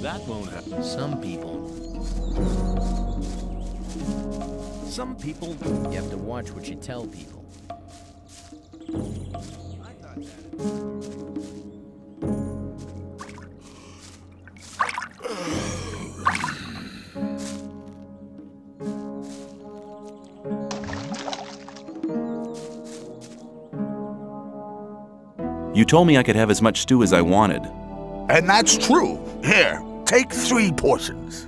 That won't happen. Some people, you have to watch what you tell people. You told me I could have as much stew as I wanted. And that's true. Here, take 3 portions.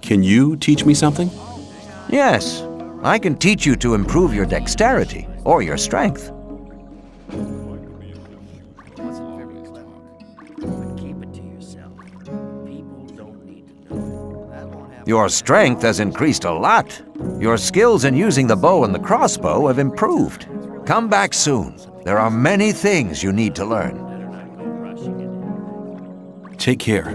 Can you teach me something? Yes, I can teach you to improve your dexterity or your strength. Your strength has increased a lot. Your skills in using the bow and the crossbow have improved. Come back soon. There are many things you need to learn. Take care.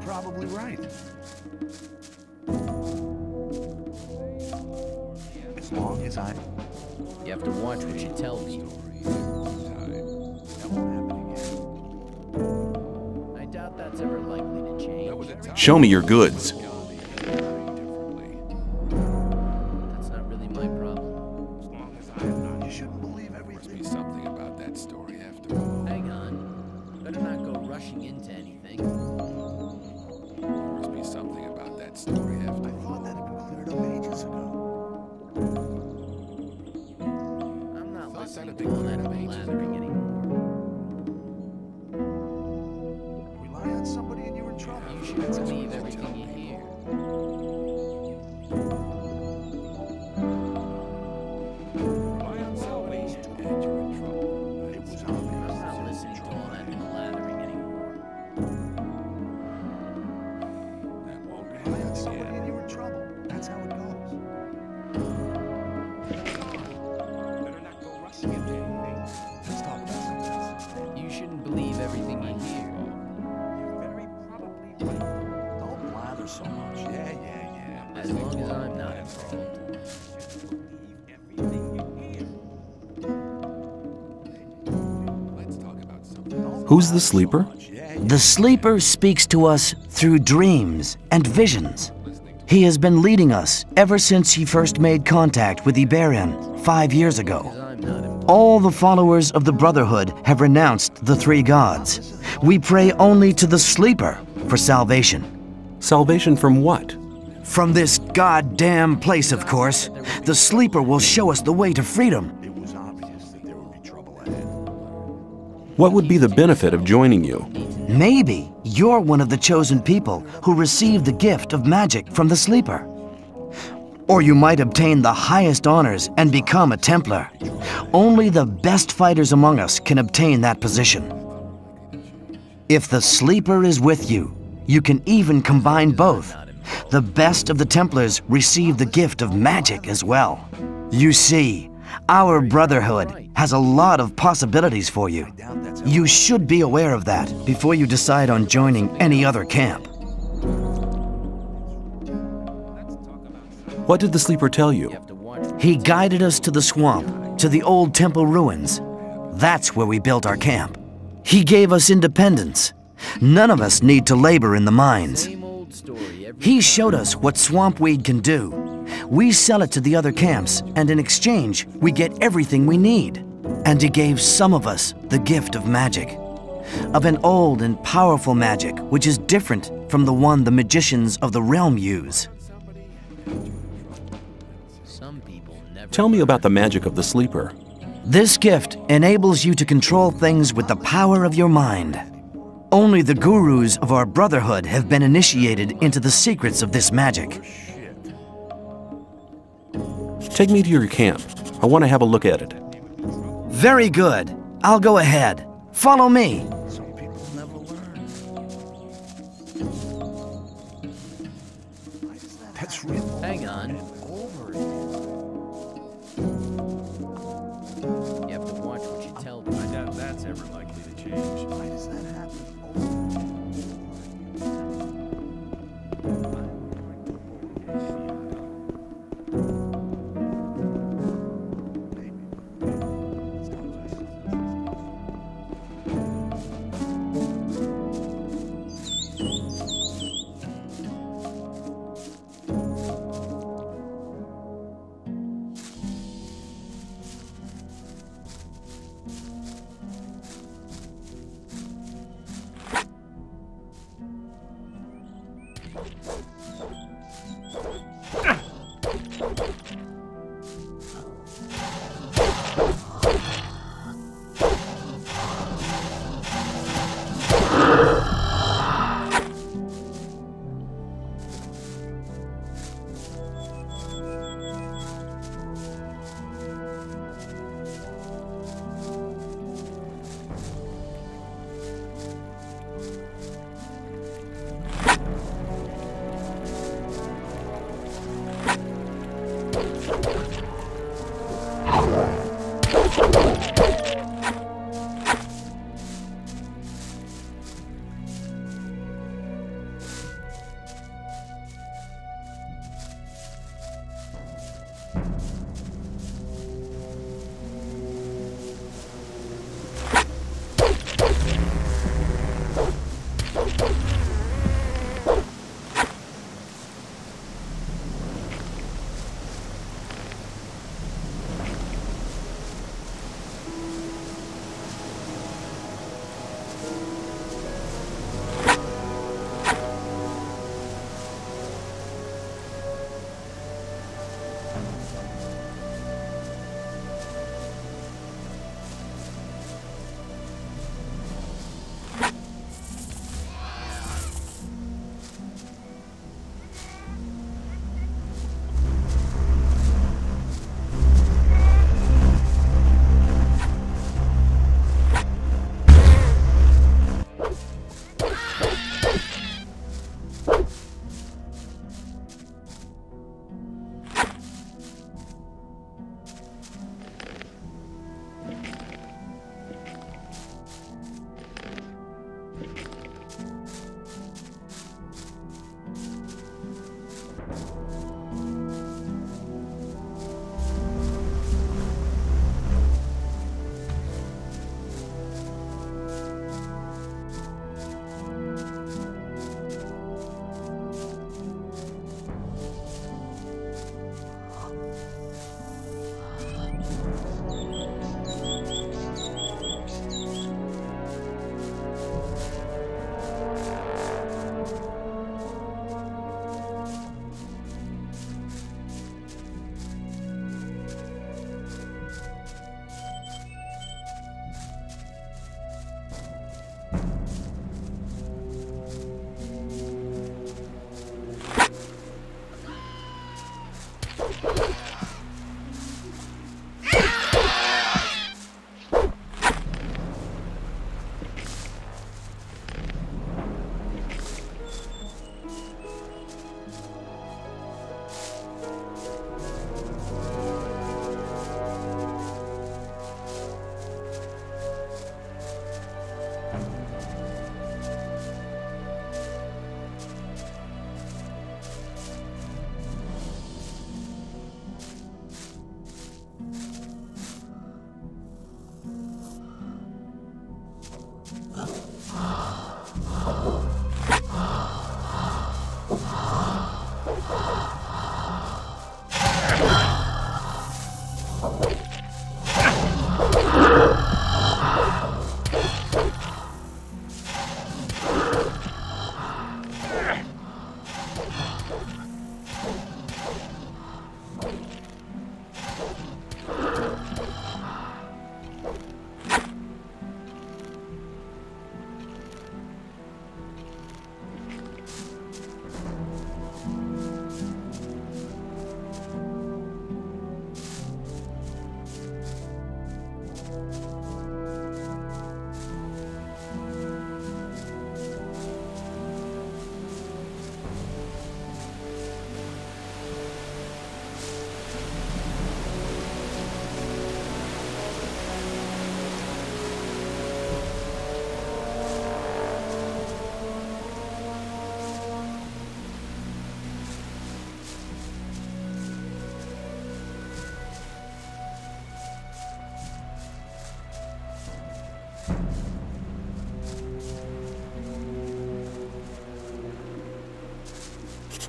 Probably right. As long as I... You have to watch what you tell people. That won't happen again. I doubt that's ever likely to change. Show me your goods. That's not really my problem. As long as I'm not, you shouldn't believe everything. Must be something about that story after all. Hang on. Better not go rushing into anything. Must be something about that story after all. I thought that had been cleared up ages ago. I'm not listening to all that blathering anymore. Rely on somebody and you're in trouble. You should believe everything you hear. Rely on somebody and you're in trouble. It was obvious. I'm not listening to all that blathering anymore. That won't happen. Rely on somebody and you're in trouble. That's how it goes. Better not go rushing into anything. Let's talk about something else. You shouldn't believe everything you hear. You're very probably right. Don't blather so much. Yeah. As long as I'm not involved. Who's the sleeper? The sleeper speaks to us through dreams and visions. He has been leading us ever since he first made contact with Iberian 5 years ago. All the followers of the Brotherhood have renounced the three gods. We pray only to the sleeper for salvation. Salvation from what? From this goddamn place, of course. The sleeper will show us the way to freedom. It was obvious that there would be trouble ahead. What would be the benefit of joining you? Maybe you're one of the chosen people who received the gift of magic from the sleeper. Or you might obtain the highest honors and become a Templar. Only the best fighters among us can obtain that position. If the sleeper is with you, you can even combine both. The best of the Templars receive the gift of magic as well. You see, our Brotherhood has a lot of possibilities for you. You should be aware of that before you decide on joining any other camp. What did the sleeper tell you? He guided us to the swamp, to the old temple ruins. That's where we built our camp. He gave us independence. None of us need to labor in the mines. He showed us what swamp weed can do. We sell it to the other camps, and in exchange, we get everything we need. And he gave some of us the gift of magic. Of an old and powerful magic, which is different from the one the magicians of the realm use. Tell me about the magic of the sleeper. This gift enables you to control things with the power of your mind. Only the gurus of our Brotherhood have been initiated into the secrets of this magic. Take me to your camp. I want to have a look at it. Very good. I'll go ahead. Follow me. Some people never learn. That's written Hang on. over again. You have to watch what you tell them. I doubt that's ever likely to change. Why does that happen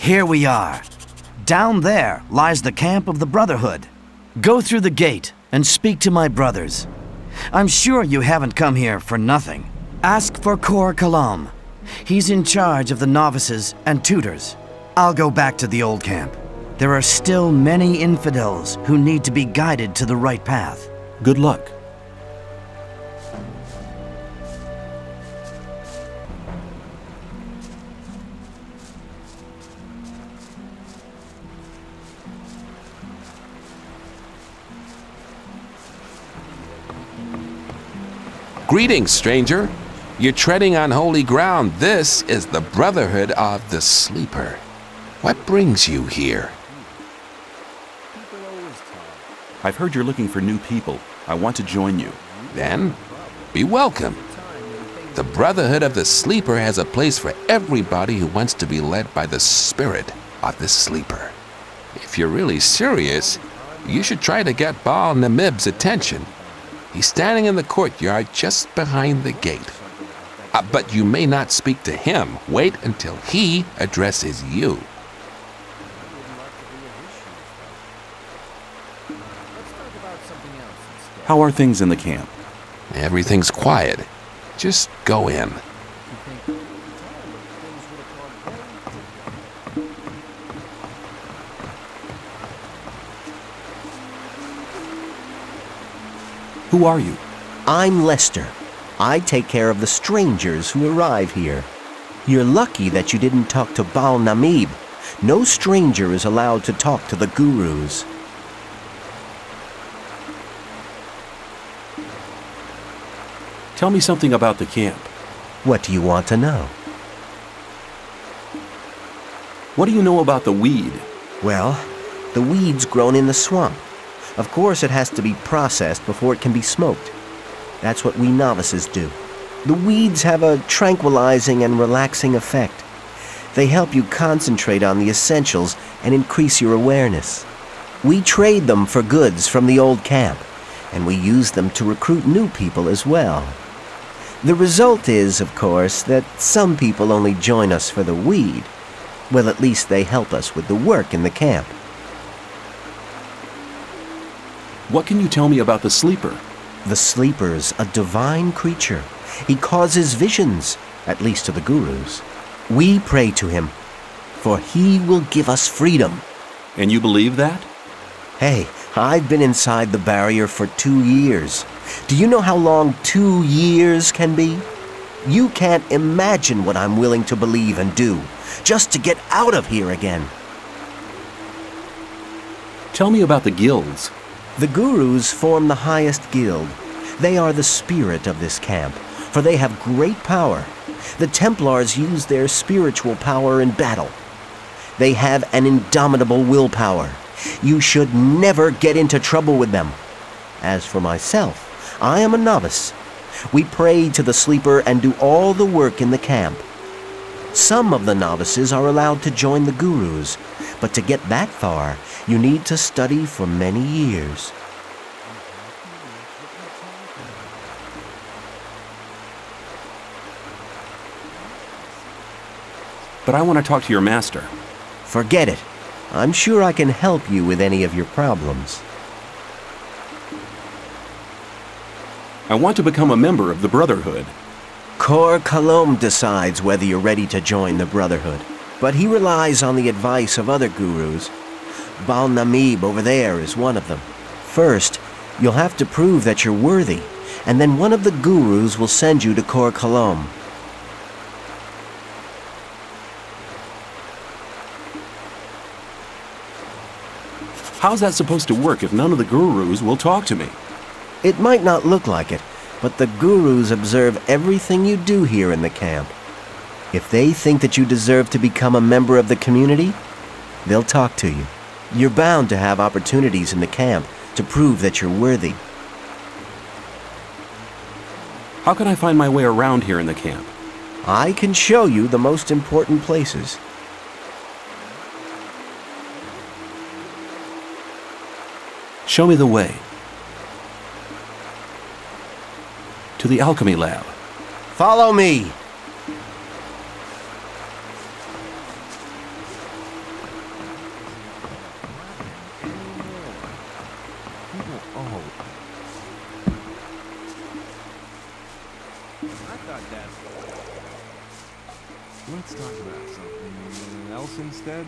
Here we are. Down there lies the camp of the Brotherhood. Go through the gate and speak to my brothers. I'm sure you haven't come here for nothing. Ask for Kor Kalam. He's in charge of the novices and tutors. I'll go back to the old camp. There are still many infidels who need to be guided to the right path. Good luck. Greetings, stranger. You're treading on holy ground. This is the Brotherhood of the Sleeper. What brings you here? I've heard you're looking for new people. I want to join you. Then, be welcome. The Brotherhood of the Sleeper has a place for everybody who wants to be led by the spirit of the Sleeper. If you're really serious, you should try to get Baal Namib's attention. He's standing in the courtyard just behind the gate. But you may not speak to him. Wait until he addresses you. How are things in the camp? Everything's quiet. Just go in. Who are you? I'm Lester. I take care of the strangers who arrive here. You're lucky that you didn't talk to Baal Namib. No stranger is allowed to talk to the gurus. Tell me something about the camp. What do you want to know? What do you know about the weed? Well, the weed's grown in the swamp. Of course, it has to be processed before it can be smoked. That's what we novices do. The weeds have a tranquilizing and relaxing effect. They help you concentrate on the essentials and increase your awareness. We trade them for goods from the old camp, and we use them to recruit new people as well. The result is, of course, that some people only join us for the weed. Well, at least they help us with the work in the camp. What can you tell me about the Sleeper? The Sleeper's a divine creature. He causes visions, at least to the gurus. We pray to him, for he will give us freedom. And you believe that? Hey, I've been inside the barrier for 2 years. Do you know how long 2 years can be? You can't imagine what I'm willing to believe and do, just to get out of here again. Tell me about the guilds. The gurus form the highest guild. They are the spirit of this camp, for they have great power. The Templars use their spiritual power in battle. They have an indomitable willpower. You should never get into trouble with them. As for myself, I am a novice. We pray to the Sleeper and do all the work in the camp. Some of the novices are allowed to join the gurus, but to get that far, you need to study for many years. But I want to talk to your master. Forget it. I'm sure I can help you with any of your problems. I want to become a member of the Brotherhood. Kor Kalom decides whether you're ready to join the Brotherhood, but he relies on the advice of other gurus. Baal Namib over there is one of them. First, you'll have to prove that you're worthy, and then one of the gurus will send you to Kor Kalom. How's that supposed to work if none of the gurus will talk to me? It might not look like it, but the gurus observe everything you do here in the camp. If they think that you deserve to become a member of the community, they'll talk to you. You're bound to have opportunities in the camp to prove that you're worthy. How can I find my way around here in the camp? I can show you the most important places. Show me the way. To the alchemy lab. Follow me! Let's talk about something else instead.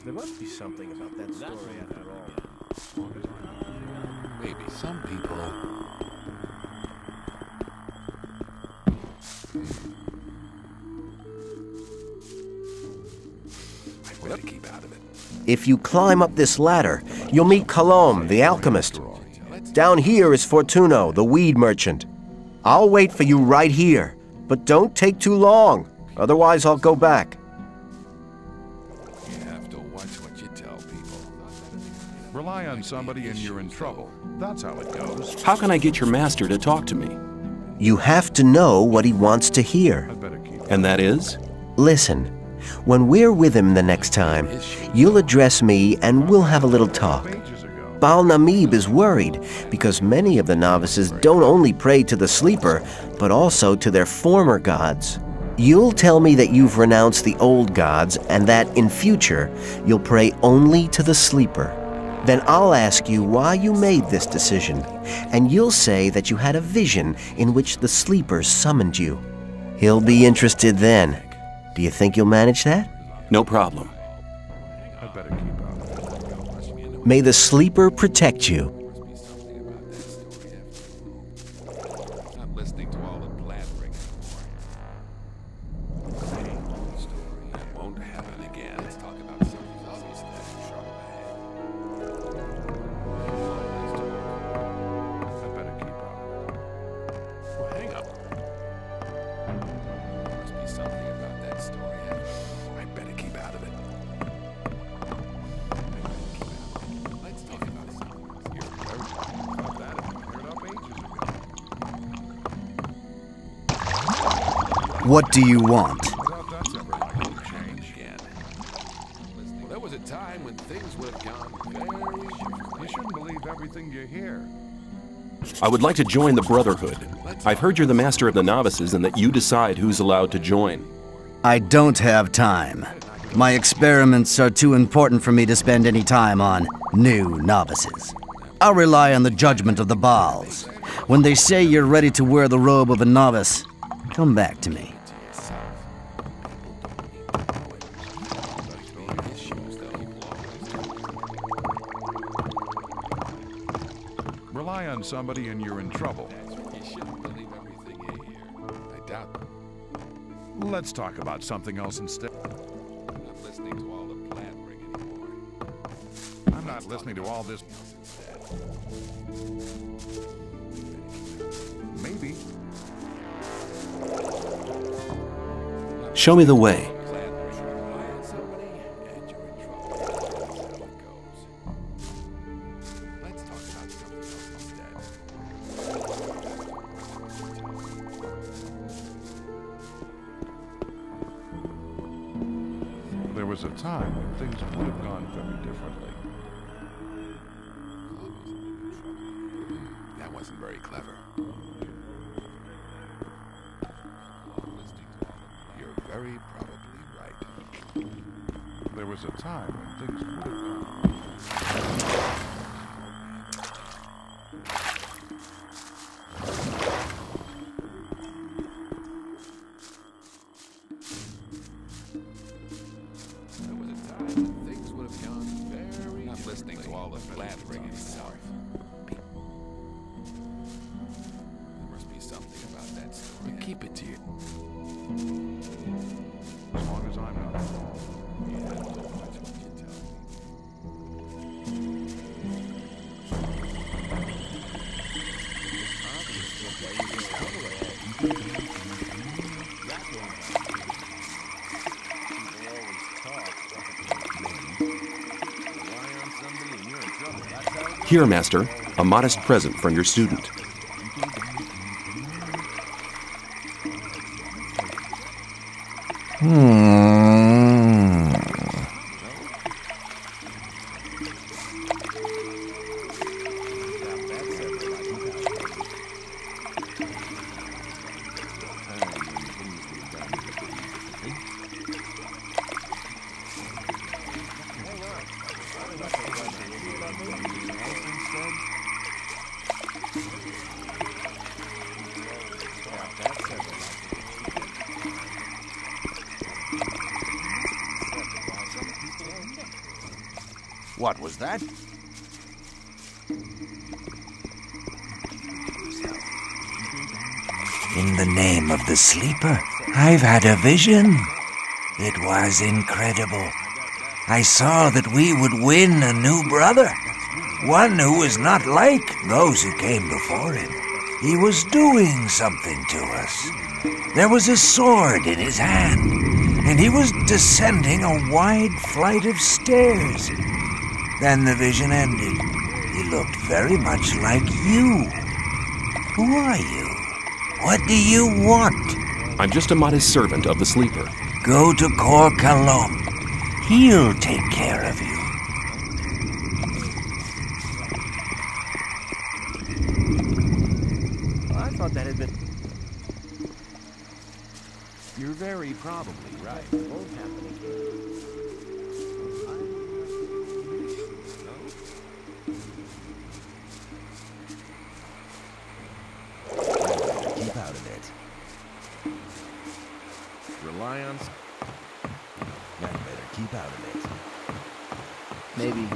There must be something about that story after all. Maybe some people. I better keep out of it. If you climb up this ladder, you'll meet Colombe, the alchemist. Down here is Fortuno, the weed merchant. I'll wait for you right here, but don't take too long. Otherwise, I'll go back. You have to watch what you tell people. Rely on somebody and you're in trouble. That's how it goes. How can I get your master to talk to me? You have to know what he wants to hear. I better keep And that is? Listen, when we're with him the next time, you'll address me and we'll have a little talk. pages ago. Baal Namib is worried because many of the novices don't only pray to the sleeper, but also to their former gods. You'll tell me that you've renounced the old gods and that in future you'll pray only to the sleeper. Then I'll ask you why you made this decision, and you'll say that you had a vision in which the sleeper summoned you. He'll be interested then. Do you think you'll manage that? No problem. I better keep out of it. May the sleeper protect you. Not listening to all the blathering anymore. That won't happen again. Let's talk about something else instead. I better keep out of it. Well, hang up. There must be something about that story. I better keep out of it. Let's talk about something else. You're very right about that. I cleared up ages ago. What do you want? Without that's ever likely to change. Again. Well, there was a time when things would have gone very differently. You shouldn't believe everything you hear. I would like to join the Brotherhood. I've heard you're the master of the novices and that you decide who's allowed to join. I don't have time. My experiments are too important for me to spend any time on new novices. I'll rely on the judgment of the Baals. When they say you're ready to wear the robe of a novice, come back to me. Rely on somebody and you're in trouble. You shouldn't believe everything you hear. I doubt it. Let's talk about something else instead. I'm not listening to all the blathering anymore. I'm not listening to all this. Maybe. Show me the way. There was a time when things would have gone very differently. That wasn't very clever. You're very probably right. There was a time when things would have gone. There was a time when things would have gone very not listening to all the blathering anymore. There must be something about that story. But keep it to you. As long as I'm not involved. You have to watch what you tell me. Here, Master, a modest present from your student. What was that? In the name of the Sleeper, I've had a vision. It was incredible. I saw that we would win a new brother. One who was not like those who came before him. He was doing something to us. There was a sword in his hand, and he was descending a wide flight of stairs. Then the vision ended. He looked very much like you. Who are you? What do you want? I'm just a modest servant of the Sleeper. Go to Kor Kalom. He'll take care of you. I thought that had been... You're very probably right. Won't happen again. Keep out of it. Rely on... That better keep out of it. Maybe.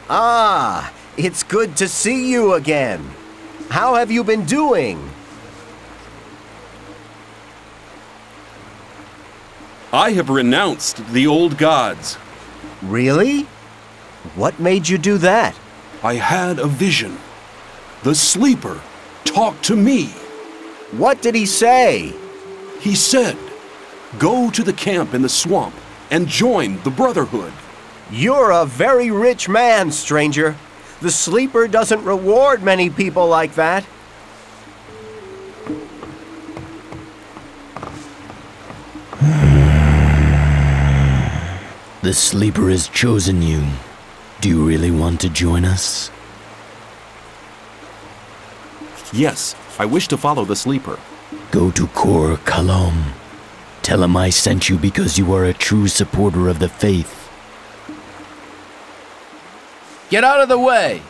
Ah, it's good to see you again. How have you been doing? I have renounced the old gods. Really? What made you do that? I had a vision. The Sleeper talked to me. What did he say? He said, "Go to the camp in the swamp and join the Brotherhood." You're a very rich man, stranger. The Sleeper doesn't reward many people like that. The Sleeper has chosen you. Do you really want to join us? Yes, I wish to follow the Sleeper. Go to Kor Kalom. Tell him I sent you because you are a true supporter of the faith. Get out of the way!